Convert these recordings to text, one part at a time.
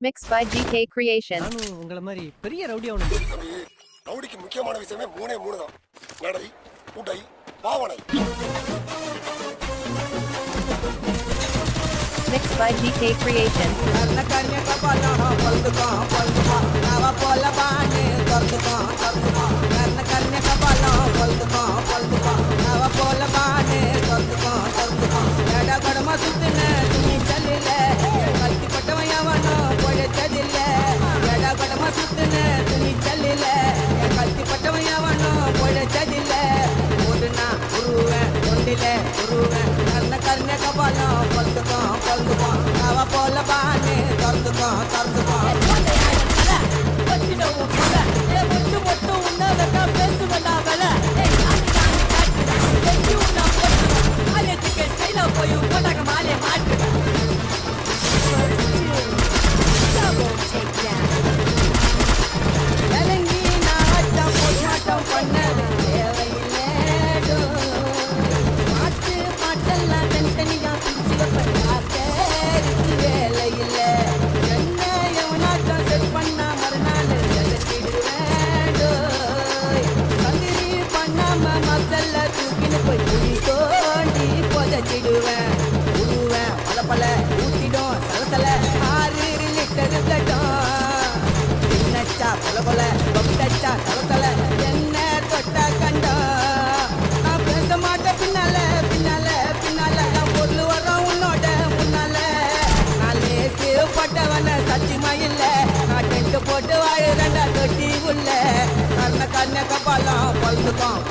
Mixed by GK Creation. நானும் உங்கள மாதிரி பெரிய ரவுடி ஆகணும். தம்பி, ரவுடிக்கு முக்கியமான விஷயமே மூணே தான். நடை, உடை, பாவனை. Mixed by GK Creation. போட்டு வாழுறண்டா தொட்டி உள்ள கண்ண கப்பாலாம் பழுதுக்கான்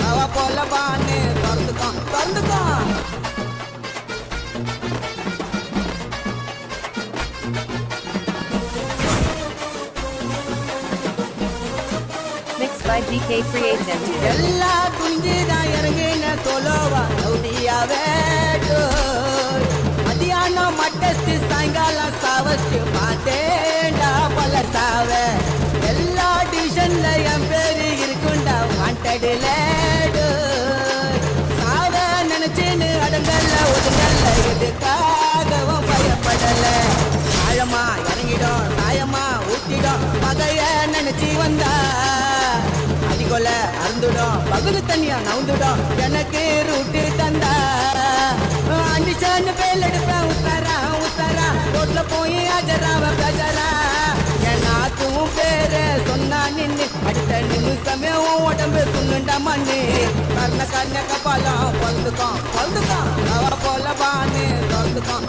அவ போல பான்னு திறந்துக்கான் Mixed by GK Creation. எல்லா துணிஞ்சுதான் இறங்குன சோலோவா ரவுடியாவே மதியானம் மட்டஸ்ட் சாயங்காலம் சாவஸ்ட் பார்த்தேன்டா பல சாவ எல்லா டிவிஷன்ல என் பேரு இருக்குண்டா வாண்டடுல சாவ நினைச்சுன்னு அடங்கல்ல ஒதுங்கல்ல எதுக்காகவும் பயப்படல ஆழமா இறங்கிடும் சாயமா ஊத்திடும் பகைய நினைச்சு வந்தா அடிகொல அருந்துடும் பகுதி தனியா நவுந்துடும் எனக்கு ரூட்டு தந்தா அண்டிச்சான்னு பேல் எடுப்பேன் உத்தாரா ரோட்ல போய் அஜராவ கஜரா என் நாத்தும் பேரு சொன்னா நின்னு அடுத்த நிமிஷமே உடம்பு துண்ணுண்டா மண்ணு கர்ண கப்பாலம் பழுதுக்கான் அவ போல பான்னு திறந்துக்கான்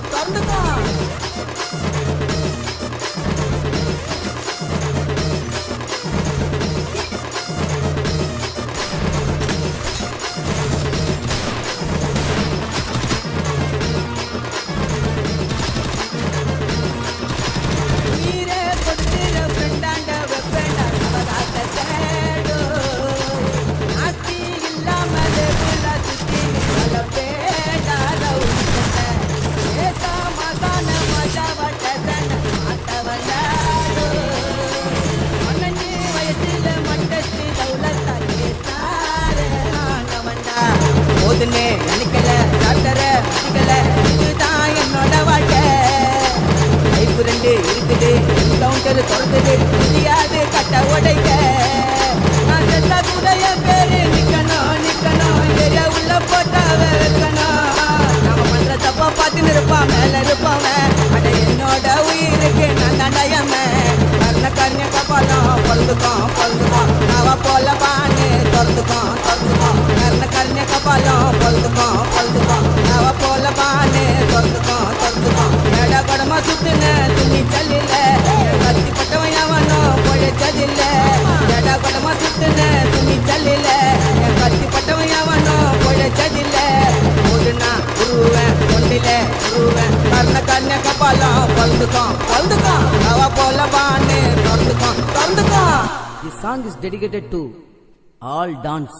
நினைக்கல டாக்டர அடிக்கல இதுதான் என்னோட வாழ்க்கை லைஃப் 2 இருக்குது என்கவுண்டர் திறந்தது முடியாது கட்ட உடைக்க நான் செத்தா கூட என் பேரு நிக்கணும் ஏரியா உள்ள போட்டாவ வைக்கணும் நாம பண்ற தப்பா பார்த்துன்னு இருப்பான் மேல இருப்பாவன் அட என்னோட உயிருக்கு நான் தண்டயம கர்ண கப்பாலம் பழுதுக்கான் அவ போல பான்னு திறந்துக்கான் கர்ண கப்பாலம் பழுதுக்கான் அவ போல பான்னு திறந்துக்கான் ஏடா கொடமா சுத்துன துணி சல்லில கத்தி பட்டவன் எவனோ பொழைச்சதில்ல ஏடா கொடமா சுத்துன துணி சல்லில கத்தி பட்டவன் எவனோ பொழைச்சதில்ல ஒடுனா உருவேன் ஒண்டில கர்ண கப்பாலம் பழுதுக்கான் அவ போல பான்னு திறந்துக்கான். This song is dedicated to all dance